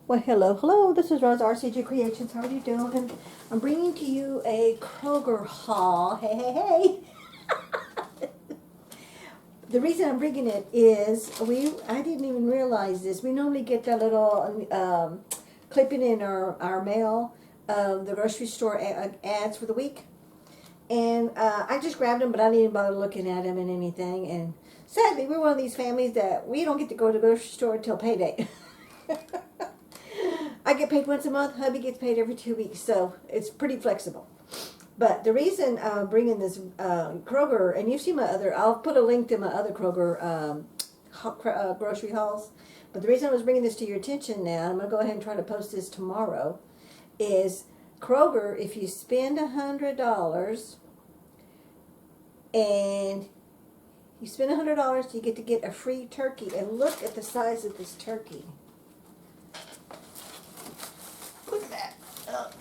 Well, hello. This is Rosa, RCG Creations. How are you doing? I'm bringing to you a Kroger haul. Hey. The reason I'm bringing it is I didn't even realize this. We normally get that little clipping in our mail, the grocery store ads for the week. And I just grabbed them, but I didn't even bother looking at them and anything. And sadly, we're one of these families that we don't get to go to the grocery store until payday. I get paid once a month. Hubby gets paid every 2 weeks, so it's pretty flexible. But the reason I'm bringing this Kroger, and you see my other, I'll put a link to my other Kroger grocery hauls. But the reason I was bringing this to your attention now, I'm going to go ahead and try to post this tomorrow, is Kroger, if you spend $100 and you spend $100, you get a free turkey. And look at the size of this turkey. Look at that.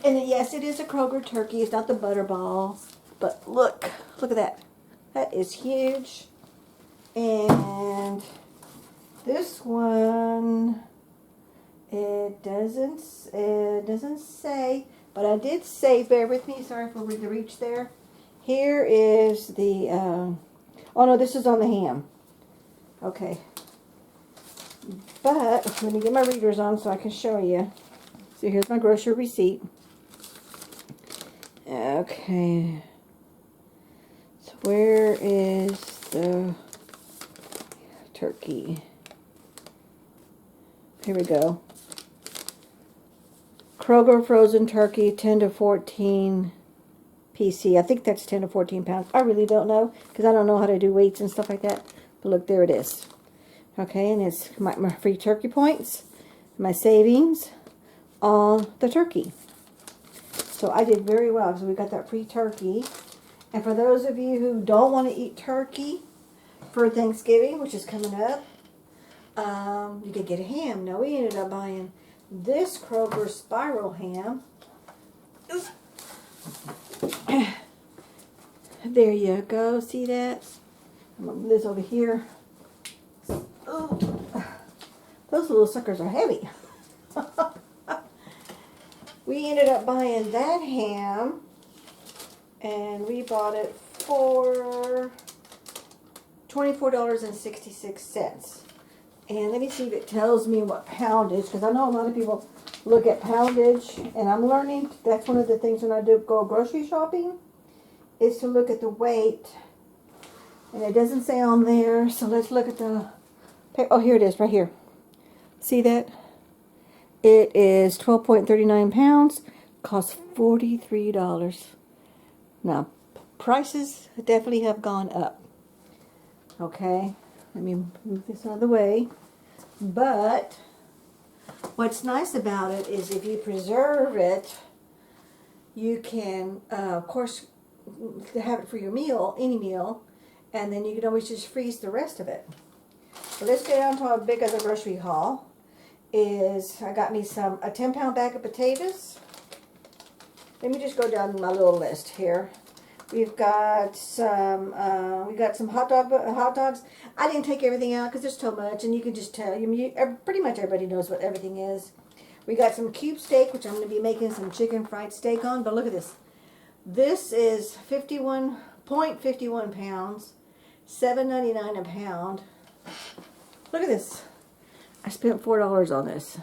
And yes, it is a Kroger turkey. It's not the butterball. But look at that. That is huge. And this one, it doesn't say, but I did say, bear with me, sorry for the reach there. Here is the, oh no, this is on the ham. Okay. But, let me get my readers on so I can show you. So here's my grocery receipt. Okay. So where is the turkey? Here we go. Kroger frozen turkey, 10 to 14 PC. I think that's 10 to 14 pounds. I really don't know because I don't know how to do weights and stuff like that. But look, there it is. Okay, and it's my free turkey points, my savings on the turkey. So I did very well because we got that free turkey. And for those of you who don't want to eat turkey for Thanksgiving, which is coming up, you could get a ham. Now we ended up buying this Kroger spiral ham. There you go. See that? I'm going to move this over here. Oh, those little suckers are heavy. We ended up buying that ham, and we bought it for $24.66. And let me see if it tells me what poundage, because I know a lot of people look at poundage, and I'm learning. That's one of the things when I go grocery shopping, is to look at the weight. And it doesn't say on there, so let's look at the, oh, here it is, right here. See that? It is 12.39 pounds, costs $43. Now, prices definitely have gone up. Okay, let me move this out of the way. But what's nice about it is if you preserve it, you can, of course, have it for your meal, any meal, and then you can always just freeze the rest of it. So let's get down to our big other grocery haul. I got me a 10-pound bag of potatoes. Let me just go down my little list here. We've got some hot dogs. I didn't take everything out because there's too much, and you can just tell. Pretty much everybody knows what everything is. We got some cube steak, which I'm going to be making some chicken fried steak on. But look at this. This is 51.51 pounds, $7.99 a pound. Look at this. I spent $4 on this.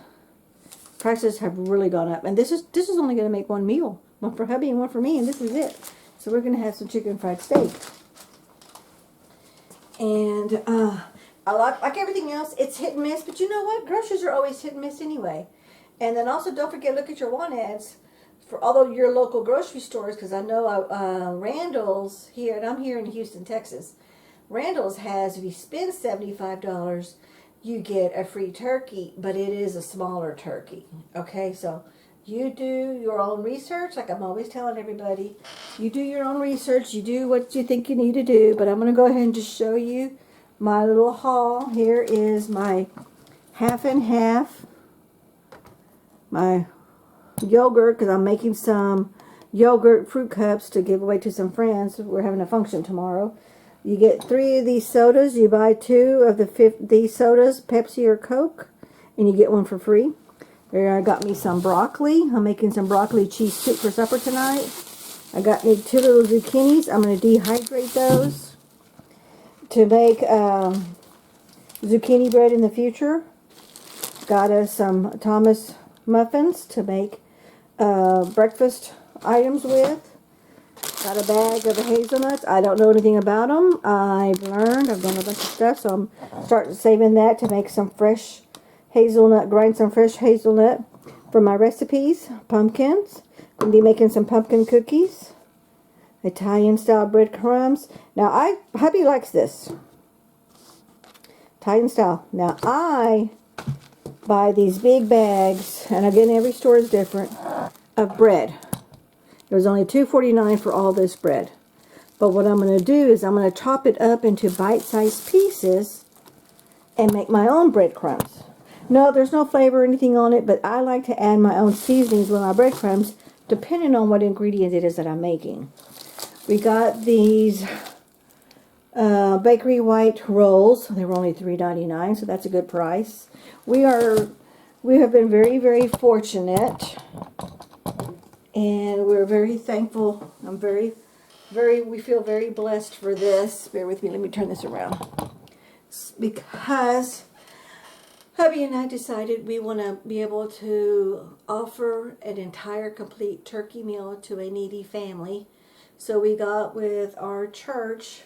Prices have really gone up, and this is only going to make one meal, one for hubby and one for me, and this is it. So we're going to have some chicken fried steak. And like everything else, it's hit and miss. But you know what? Groceries are always hit and miss anyway. And then also don't forget, look at your want ads for all of your local grocery stores, because I know Randall's here, and I'm here in Houston, Texas. Randall's has, if you spend $75, you get a free turkey, but it is a smaller turkey. Okay, so you do your own research, like I'm always telling everybody. You do your own research. You do what you think you need to do. But I'm going to go ahead and just show you my little haul. Here is my half and half. My yogurt, because I'm making some yogurt fruit cups to give away to some friends. We're having a function tomorrow. You get 3 of these sodas. You buy 2 of these sodas, Pepsi or Coke, and you get 1 for free. Here I got me some broccoli. I'm making some broccoli cheese soup for supper tonight. I got me 2 little zucchinis. I'm going to dehydrate those to make zucchini bread in the future. Got us some Thomas muffins to make breakfast items with. Got a bag of hazelnuts. I don't know anything about them. I've learned. I've done a bunch of stuff, so I'm starting saving that to make some fresh hazelnut, grind some fresh hazelnut for my recipes. Pumpkins. Going to be making some pumpkin cookies. Italian style breadcrumbs. Now, hubby likes this. Italian style. Now, I buy these big bags, and again, every store is different, of bread. It was only $2.49 for all this bread. But what I'm going to do is I'm going to chop it up into bite-sized pieces and make my own breadcrumbs. No, there's no flavor or anything on it, but I like to add my own seasonings with my breadcrumbs depending on what ingredient it is that I'm making. We got these bakery white rolls. They were only $3.99, so that's a good price. We have been very, very fortunate. And we're very thankful. We feel very blessed for this. Bear with me, let me turn this around. Because hubby and I decided we want to be able to offer an entire complete turkey meal to a needy family. So we got with our church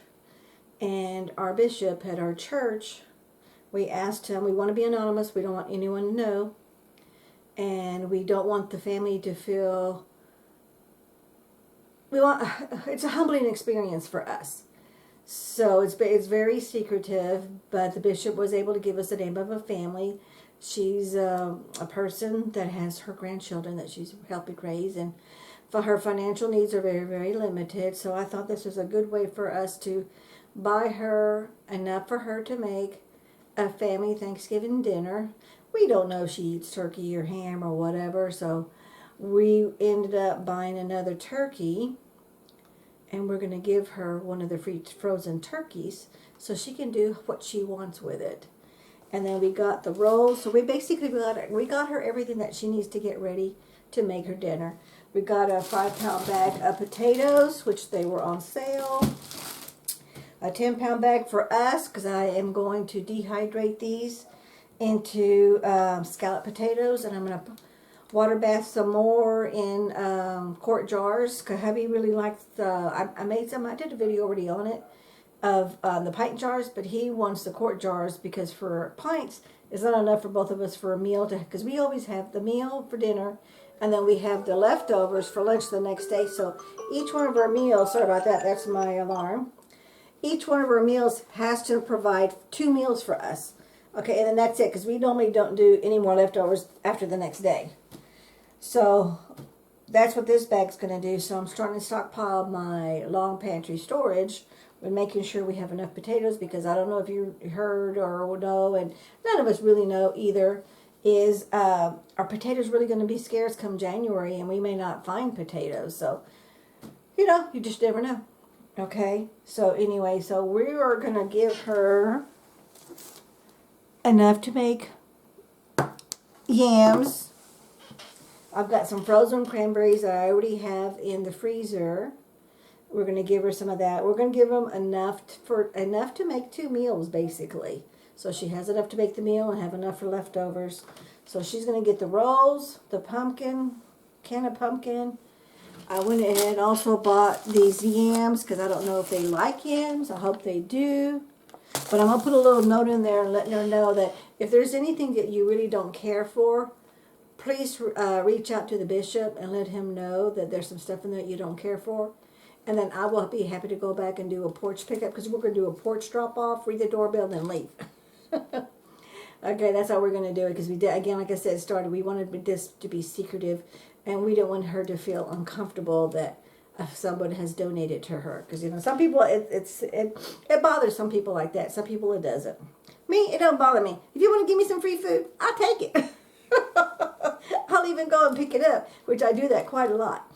and our bishop at our church. We asked him, we want to be anonymous. We don't want anyone to know. And we don't want the family to feel... it's a humbling experience for us. So it's very secretive, but the bishop was able to give us the name of a family. She's a person that has her grandchildren that she's helping raise, and her financial needs are very, very limited. So I thought this was a good way for us to buy her enough for her to make a family Thanksgiving dinner. We don't know if she eats turkey or ham or whatever, so we ended up buying another turkey. And we're going to give her one of the free frozen turkeys so she can do what she wants with it. And then we got the rolls. So we basically got her everything that she needs to get ready to make her dinner. We got a 5-pound bag of potatoes, which they were on sale. A 10-pound bag for us, because I am going to dehydrate these into scallop potatoes. And I'm going to water bath some more in quart jars, because hubby really likes I made some, I did a video already on it, of the pint jars, but he wants the quart jars because for pints, it's not enough for both of us for a meal, because we always have the meal for dinner, and then we have the leftovers for lunch the next day. So each one of our meals, sorry about that, that's my alarm. Each one of our meals has to provide 2 meals for us. Okay, and then that's it, because we normally don't do any more leftovers after the next day. So that's what this bag's going to do. So I'm starting to stockpile my long pantry storage with making sure we have enough potatoes, because I don't know if you heard or know, and none of us really know either, is are potatoes really going to be scarce come January, and we may not find potatoes. So, you just never know. Okay, so anyway, so we are going to give her enough to make yams. I've got some frozen cranberries that I already have in the freezer. We're going to give her some of that. We're going to give them enough to make 2 meals, basically. So she has enough to make the meal and have enough for leftovers. So she's going to get the rolls, the can of pumpkin. I went ahead and also bought these yams, because I don't know if they like yams. I hope they do. But I'm going to put a little note in there and letting her know that if there's anything that you really don't care for, please reach out to the bishop and let him know that there's some stuff in there you don't care for. And then I will be happy to go back and do a porch pickup, because we're going to do a porch drop-off, read the doorbell, then leave. Okay, that's how we're going to do it, because we did, again, like I said, we wanted this to be secretive, and we don't want her to feel uncomfortable that someone has donated to her. Because, some people, it bothers some people like that. Some people it doesn't. Me, it don't bother me. If you want to give me some free food, I'll take it. I'll even go and pick it up, which I do that quite a lot.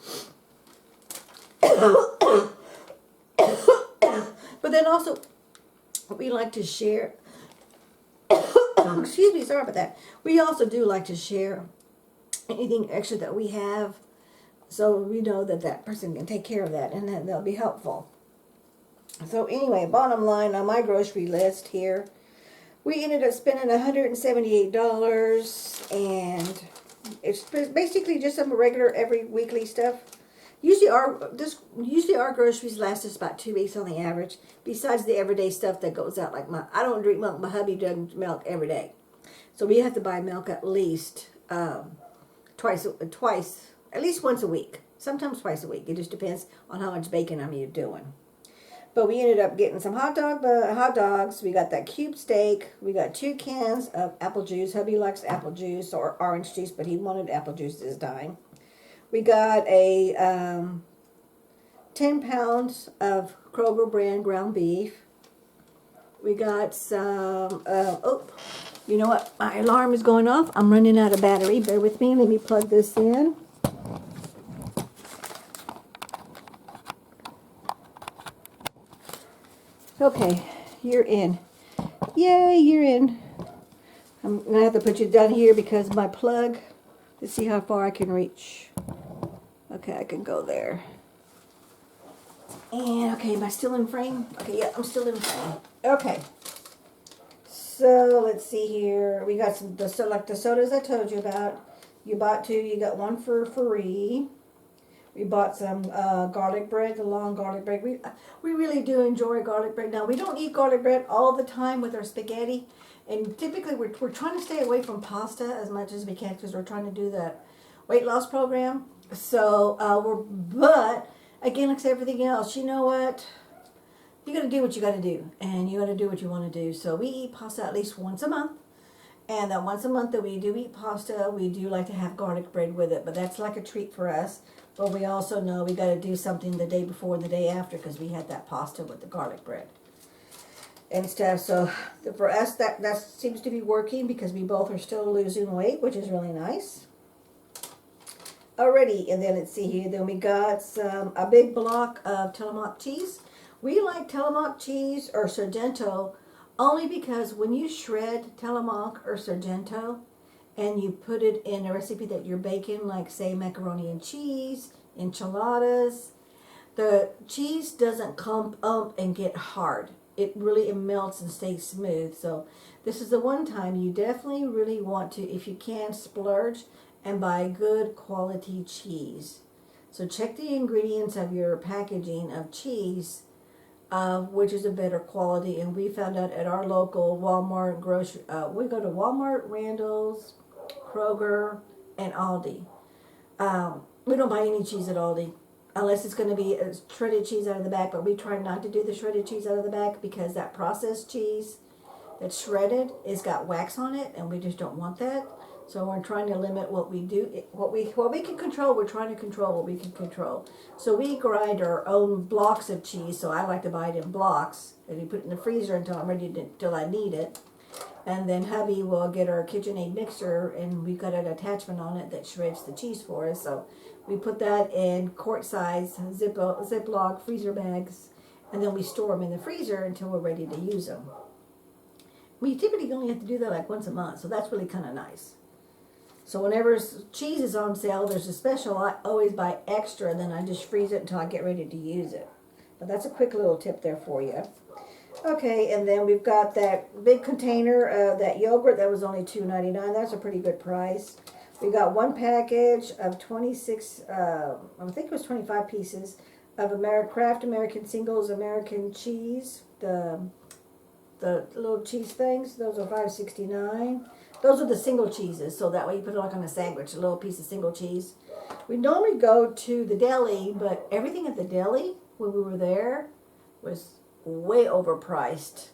But then also, we like to share. Excuse me, sorry about that. We also do like to share anything extra that we have, so we know that that person can take care of that, and then they'll be helpful. So anyway, bottom line on my grocery list here, we ended up spending $178, and it's basically just some regular every weekly stuff. Usually our groceries last us about 2 weeks on the average. Besides the everyday stuff that goes out, like I don't drink milk. My hubby doesn't milk every day, so we have to buy milk at least twice, at least once a week. Sometimes twice a week. It just depends on how much bacon I'm doing. But we ended up getting some hot dogs. We got that cube steak. We got 2 cans of apple juice. Hubby likes apple juice or orange juice, but he wanted apple juice this time. We got a 10 pounds of Kroger brand ground beef. We got some, you know what? My alarm is going off. I'm running out of battery. Bear with me. Let me plug this in. Okay, you're in. Yay, you're in. I'm going to have to put you down here because my plug, let's see how far I can reach. Okay, I can go there. And, okay, am I still in frame? Okay, yeah, I'm still in frame. Okay. So, let's see here. We got some, like the sodas I told you about. You bought 2, you got 1 for free. We bought some garlic bread, the long garlic bread. We really do enjoy garlic bread. Now, we don't eat garlic bread all the time with our spaghetti. And typically, we're trying to stay away from pasta as much as we can because we're trying to do that weight loss program. So, but, again, like everything else, you know what? You got to do what you got to do. And you got to do what you want to do. So, we eat pasta at least once a month. And that once a month that we do eat pasta, we do like to have garlic bread with it. But that's like a treat for us. But we also know we got to do something the day before and the day after because we had that pasta with the garlic bread and stuff. So for us, that seems to be working because we both are still losing weight, which is really nice. Alrighty, and then let's see here. Then we got a big block of Tillamook cheese. We like Tillamook cheese or Sargento only because when you shred Tillamook or Sargento, and you put it in a recipe that you're baking, like say macaroni and cheese, enchiladas, the cheese doesn't clump up and get hard. It really melts and stays smooth. So this is the one time you definitely really want to, if you can, splurge and buy good quality cheese. So check the ingredients of your packaging of cheese, which is a better quality. And we found out at our local Walmart grocery, we go to Walmart, Randall's, Kroger, and Aldi. We don't buy any cheese at Aldi unless it's going to be a shredded cheese out of the back, but we try not to do the shredded cheese out of the back because that processed cheese that's shredded has got wax on it, and we just don't want that. So we're trying to limit what we do, what we can control. We're trying to control what we can control. So we grind our own blocks of cheese. So I like to buy it in blocks, and you put it in the freezer until I'm ready till I need it. And then hubby will get our KitchenAid mixer, and we've got an attachment on it that shreds the cheese for us. So we put that in quart size Ziploc freezer bags, and then we store them in the freezer until we're ready to use them. We typically only have to do that like once a month, so that's really kind of nice. So whenever cheese is on sale, there's a special, I always buy extra, and then I just freeze it until I get ready to use it. But that's a quick little tip there for you. Okay, and then we've got that big container of that yogurt that was only $2.99. That's a pretty good price. We got 1 package of 26, I think it was 25 pieces of Kraft American Singles American cheese. The little cheese things, those are $5.69. Those are the single cheeses, so that way you put it like on a sandwich, a little piece of single cheese. We normally go to the deli, but everything at the deli when we were there was way overpriced,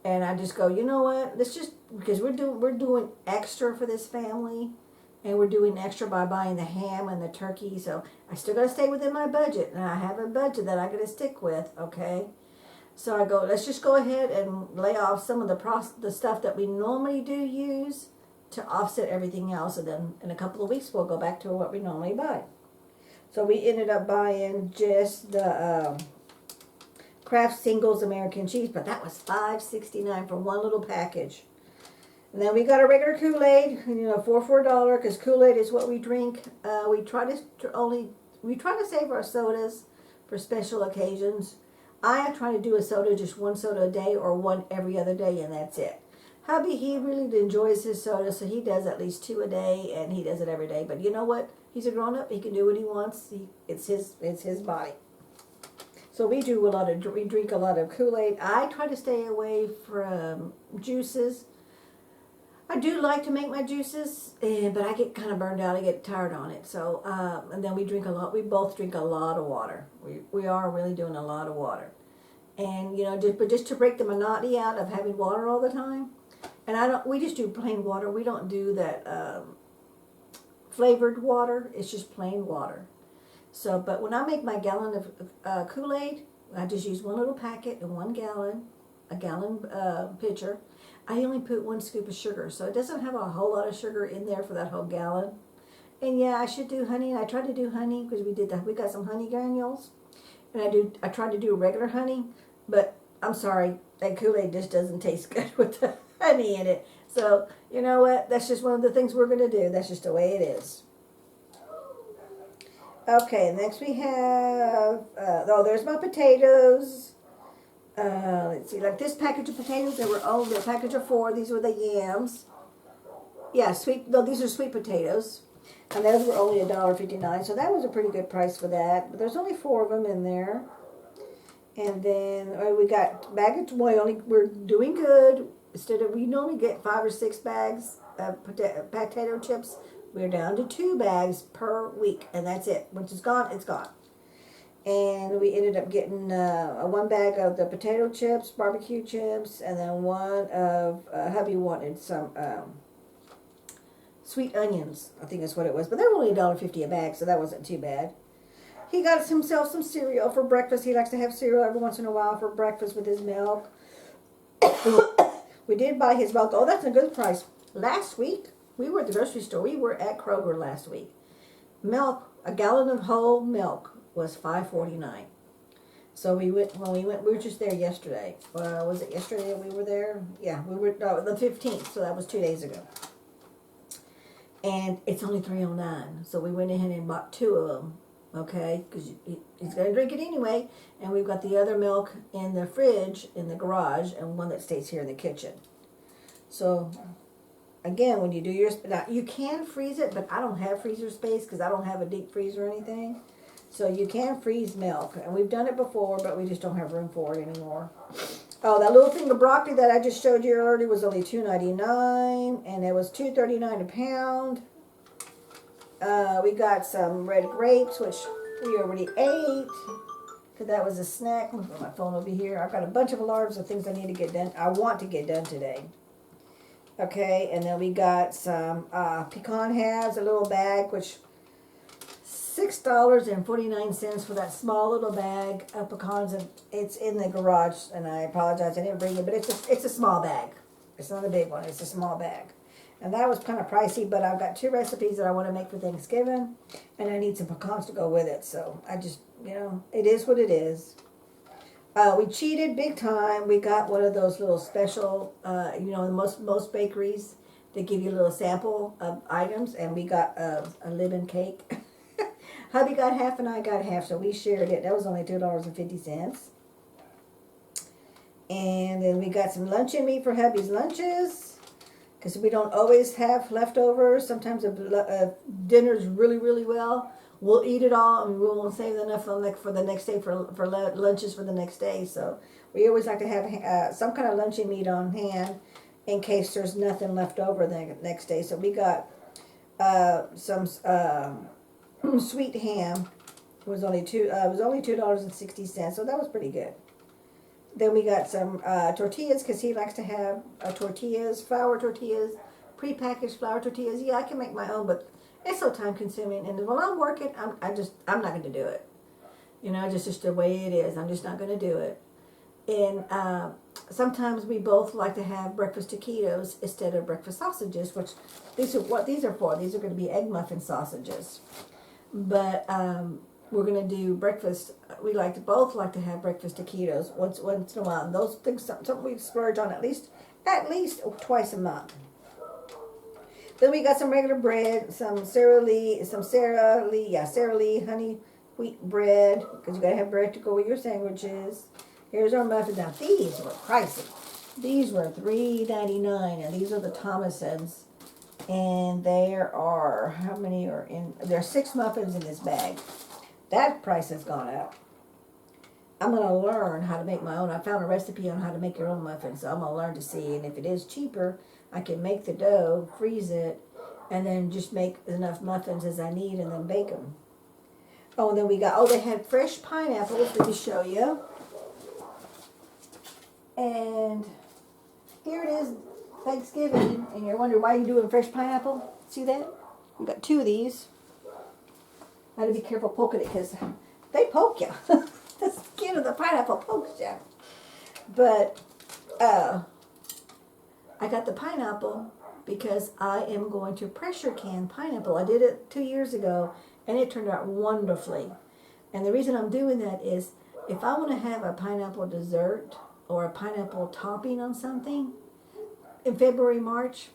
and I just go, you know what? Let's just, because we're doing extra for this family, and we're doing extra by buying the ham and the turkey. So I still gotta stay within my budget, and I have a budget that I gotta stick with. Okay, so I go, let's just go ahead and lay off some of the stuff that we normally do use to offset everything else, and then in a couple of weeks we'll go back to what we normally buy. So we ended up buying just the Kraft Singles American cheese, but that was $5.69 for one little package. And then we got a regular Kool-Aid, for $4, because Kool-Aid is what we drink. We try to save our sodas for special occasions. I try to do a soda, just one soda a day or one every other day, and that's it. Hubby, he really enjoys his soda, so he does at least 2 a day, and he does it every day. But you know what? He's a grown-up. He can do what he wants. It's his body. So we drink a lot of Kool-Aid. I try to stay away from juices. I do like to make my juices, but I get kind of burned out. I get tired on it. So, and then we drink a lot. We both drink a lot of water. We are really doing a lot of water. And, just to break the monotony out of having water all the time. And we just do plain water. We don't do that flavored water. It's just plain water. So, but when I make my gallon of Kool-Aid, I just use one little packet in 1 gallon, a gallon pitcher. I only put 1 scoop of sugar, so it doesn't have a whole lot of sugar in there for that whole gallon. And yeah, I should do honey, and I tried to do honey because we got some honey granules, and I tried to do regular honey, but I'm sorry, that Kool-Aid just doesn't taste good with the honey in it. So you know what? That's just one of the things we're gonna do. That's just the way it is. Okay, next we have there's my potatoes. Let's see, like this package of potatoes, there were only a package of 4. These were the yams. Yeah, these are sweet potatoes. And those were only $1.59, so that was a pretty good price for that. But there's only 4 of them in there. And then we got we're doing good. We normally get 5 or 6 bags of potato chips. We're down to 2 bags per week, and that's it. Once it's gone, it's gone. And we ended up getting 1 bag of the potato chips, barbecue chips, and then 1 of, hubby wanted some sweet onions, I think that's what it was. But they were only $1.50 a bag, so that wasn't too bad. He got himself some cereal for breakfast. He likes to have cereal every once in a while for breakfast with his milk. We did buy his milk. Oh, that's a good price. Last week, we were at the grocery store. We were at Kroger last week. Milk, a gallon of whole milk was $5.49. So we were just there yesterday. Was it yesterday we were there? Yeah, we were, the 15th, so that was 2 days ago. And it's only $3.09, so we went ahead and bought 2 of them, okay? Because he's going to drink it anyway. And we've got the other milk in the fridge, in the garage, and 1 that stays here in the kitchen. So, again, when you do now you can freeze it, but I don't have freezer space because I don't have a deep freezer or anything. So you can freeze milk, and we've done it before, but we just don't have room for it anymore. Oh, that little thing of broccoli that I just showed you earlier was only $2.99, and it was $2.39 a pound. We got some red grapes, which we already ate, because that was a snack. Let me put my phone over here. I've got a bunch of alarms of things I need to get done. I want to get done today. Okay, and then we got some pecan halves, a little bag, which $6.49 for that small little bag of pecans, and it's in the garage. And I apologize, I didn't bring it, but it's a small bag. It's not a big one. It's a small bag, and that was kind of pricey. But I've got 2 recipes that I want to make for Thanksgiving, and I need some pecans to go with it. So I just, it is what it is. We cheated big time. We got one of those little special, most bakeries, they give you a little sample of items, and we got a lemon cake. Hubby got half and I got half, so we shared it. That was only $2.50. And then we got some luncheon meat for hubby's lunches, because we don't always have leftovers. Sometimes if dinner's really, really well, we'll eat it all, and we won't save enough for the next day for lunches for the next day. So we always like to have some kind of luncheon meat on hand in case there's nothing left over the next day. So we got some sweet ham. It was only $2.60, so that was pretty good. Then we got some tortillas, because he likes to have flour tortillas, prepackaged flour tortillas. Yeah, I can make my own, but it's so time consuming, and while I'm working, I'm not going to do it. Just the way it is. I'm just not going to do it. And sometimes we both like to have breakfast taquitos instead of breakfast sausages, which these are what these are for. These are going to be egg muffin sausages. But we're going to do breakfast. We both like to have breakfast taquitos once in a while. And those things, something we splurge on at least twice a month. Then we got some regular bread, some Sara Lee honey wheat bread, because you gotta have bread to go with your sandwiches. Here's our muffins. Now these were pricey. These were $3.99, and these are the Thomasons. And there are, how many are in? There are 6 muffins in this bag. That price has gone up. I'm going to learn how to make my own. I found a recipe on how to make your own muffins, so I'm going to learn to see. And if it is cheaper, I can make the dough, freeze it, and then just make enough muffins as I need and then bake them. Oh, and then we got, they had fresh pineapples. Let me show you. And here it is, Thanksgiving, and you're wondering why you're doing fresh pineapple. See that? We got 2 of these. I had to be careful poking it because they poke you. The skin of the pineapple pokes you. But I got the pineapple because I am going to pressure can pineapple. I did it 2 years ago, and it turned out wonderfully. And the reason I'm doing that is if I want to have a pineapple dessert or a pineapple topping on something in February, March,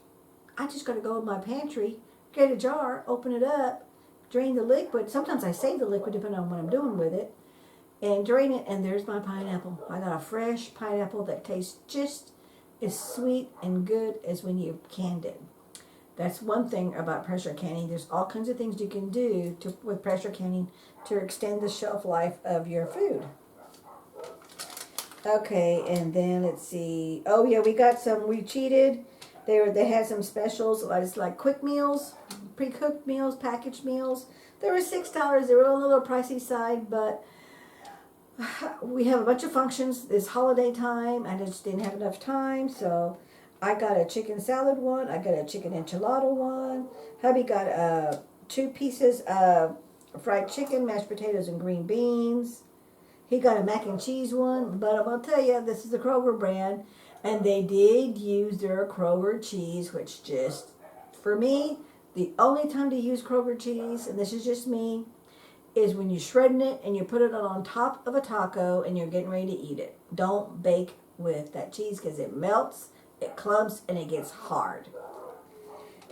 I just got to go in my pantry, get a jar, open it up, drain the liquid. Sometimes I save the liquid depending on what I'm doing with it, and drain it, and there's my pineapple. I got a fresh pineapple that tastes just as sweet and good as when you canned it. That's one thing about pressure canning. There's all kinds of things you can do with pressure canning to extend the shelf life of your food. Okay, and then let's see. Oh yeah, we got some. We cheated. They had some specials. It's like quick meals, pre-cooked meals, packaged meals. They were $6. They were on the little pricey side, but we have a bunch of functions this holiday time. I just didn't have enough time, so I got a chicken salad one. I got a chicken enchilada one. Hubby got 2 pieces of fried chicken, mashed potatoes, and green beans. He got a mac and cheese one, but I'm going to tell you, this is the Kroger brand, and they did use their Kroger cheese, which just, for me, the only time to use Kroger cheese, and this is just me, is when you're shredding it and you put it on top of a taco and you're getting ready to eat it. Don't bake with that cheese because it melts, it clumps, and it gets hard.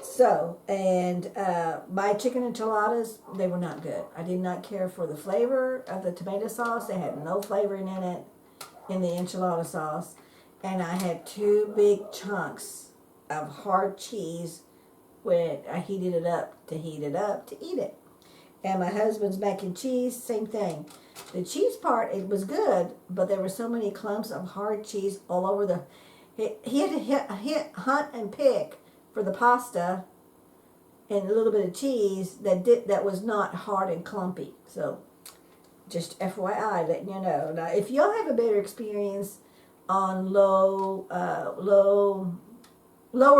So, and my chicken enchiladas, they were not good. I did not care for the flavor of the tomato sauce. They had no flavoring in it, in the enchilada sauce. And I had 2 big chunks of hard cheese when I heated it up to eat it. And my husband's mac and cheese, same thing. The cheese part, it was good, but there were so many clumps of hard cheese all over the... He had to hunt and pick for the pasta and a little bit of cheese that was not hard and clumpy. So, just FYI, letting you know. Now, if y'all have a better experience on lower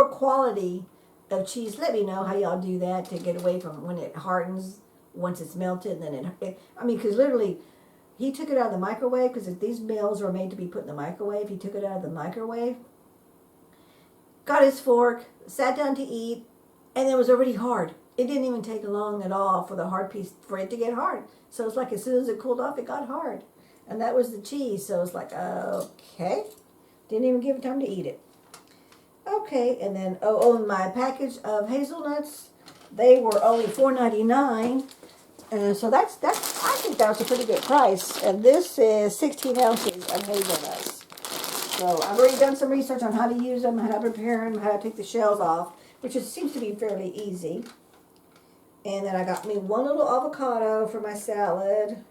quality of cheese, let me know how y'all do that to get away from when it hardens once it's melted. And then because literally, he took it out of the microwave because these meals are made to be put in the microwave. He took it out of the microwave, got his fork, sat down to eat, and it was already hard. It didn't even take long at all for the hard piece, for it to get hard. So it's like as soon as it cooled off, it got hard. And that was the cheese. So it's like, okay. Didn't even give it time to eat it. Okay, and then, my package of hazelnuts, they were only $4.99. So that's I think that was a pretty good price. And this is 16 ounces of hazelnuts. So I've already done some research on how to use them, how to prepare them, how to take the shells off, which seems to be fairly easy. And then I got me 1 little avocado for my salad.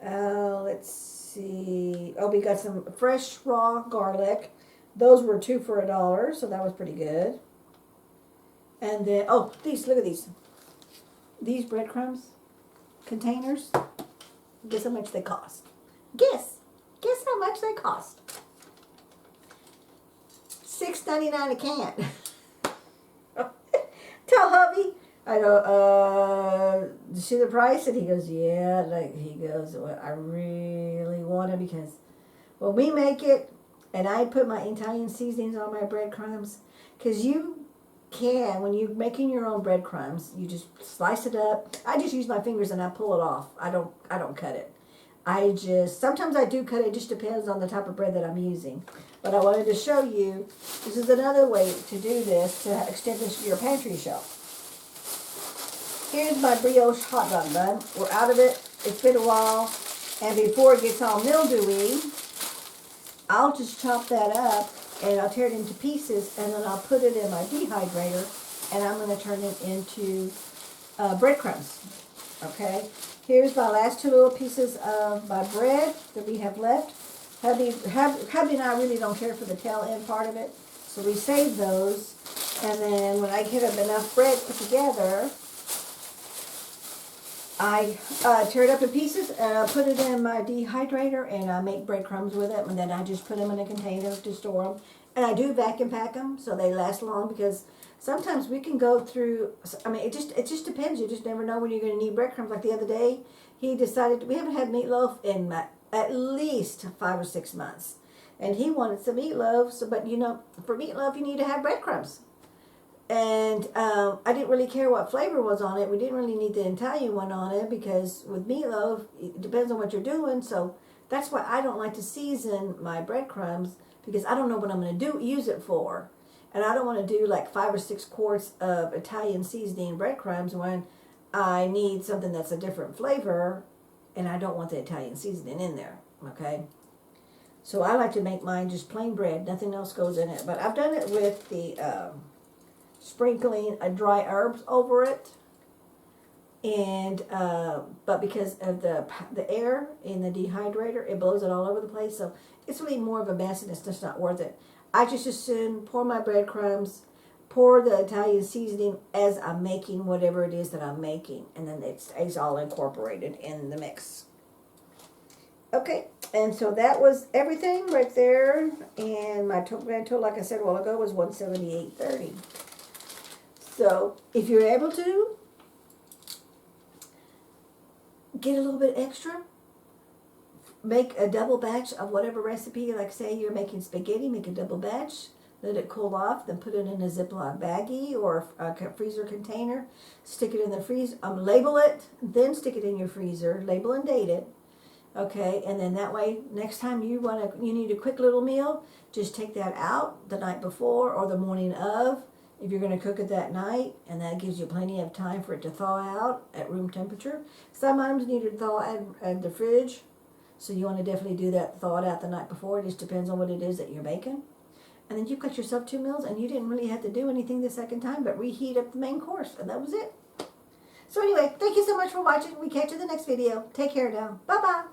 Let's see. Oh, we got some fresh raw garlic. Those were 2 for $1, so that was pretty good. And then, look at these. These breadcrumbs containers. Guess how much they cost? Guess how much they cost? $6.99 a can. Tell hubby. I go, see the price? And he goes, yeah. Well, I really want it because when we make it, and I put my Italian seasonings on my breadcrumbs, because you can, when you're making your own breadcrumbs, you just slice it up. I just use my fingers and I pull it off. I don't cut it. Sometimes I do cut it, just depends on the type of bread that I'm using. But I wanted to show you, this is another way to do this, to extend this to your pantry shelf. Here's my brioche hot dog bun. We're out of it. It's been a while. And before it gets all mildewy, I'll just chop that up and I'll tear it into pieces and then I'll put it in my dehydrator and I'm going to turn it into breadcrumbs. Okay? Here's my last two little pieces of my bread that we have left. Hubby and I really don't care for the tail end part of it, so we save those. And then when I get enough bread put together, I tear it up in pieces and I put it in my dehydrator and I make breadcrumbs with it, and then I just put them in a container to store them. And I do vacuum pack them so they last long, because sometimes we can go through, I mean, it just depends. You just never know when you're going to need breadcrumbs. Like the other day, he decided, we haven't had meatloaf in at least 5 or 6 months. And he wanted some meatloaf, so, but you know, for meatloaf you need to have breadcrumbs. And I didn't really care what flavor was on it. We didn't really need the Italian one on it, because with meatloaf, it depends on what you're doing. So that's why I don't like to season my breadcrumbs, because I don't know what I'm going to use it for. And I don't want to do like 5 or 6 quarts of Italian seasoning breadcrumbs when I need something that's a different flavor, and I don't want the Italian seasoning in there, okay? So I like to make mine just plain bread. Nothing else goes in it. But I've done it with the sprinkling dry herbs over it. And but because of the air in the dehydrator, it blows it all over the place. So it's really more of a mess, and it's just not worth it. I just as soon pour my breadcrumbs, pour the Italian seasoning as I'm making whatever it is that I'm making, and then it stays all incorporated in the mix. Okay, and so that was everything right there. And my grand total, like I said a while ago, was $178.30. So if you're able to get a little bit extra, make a double batch of whatever recipe. Like say you're making spaghetti, make a double batch, let it cool off, then put it in a Ziploc baggie or a freezer container, stick it in the freezer, label it, then stick it in your freezer, label and date it. Okay, and then that way, next time you need a quick little meal, just take that out the night before or the morning of, if you're going to cook it that night, and that gives you plenty of time for it to thaw out at room temperature. Some items need to thaw at the fridge, so you want to definitely do that, thaw it out the night before. It just depends on what it is that you're baking. And then you've got yourself 2 meals, and you didn't really have to do anything the second time but reheat up the main course, and that was it. So anyway, thank you so much for watching. We catch you in the next video. Take care now. Bye-bye.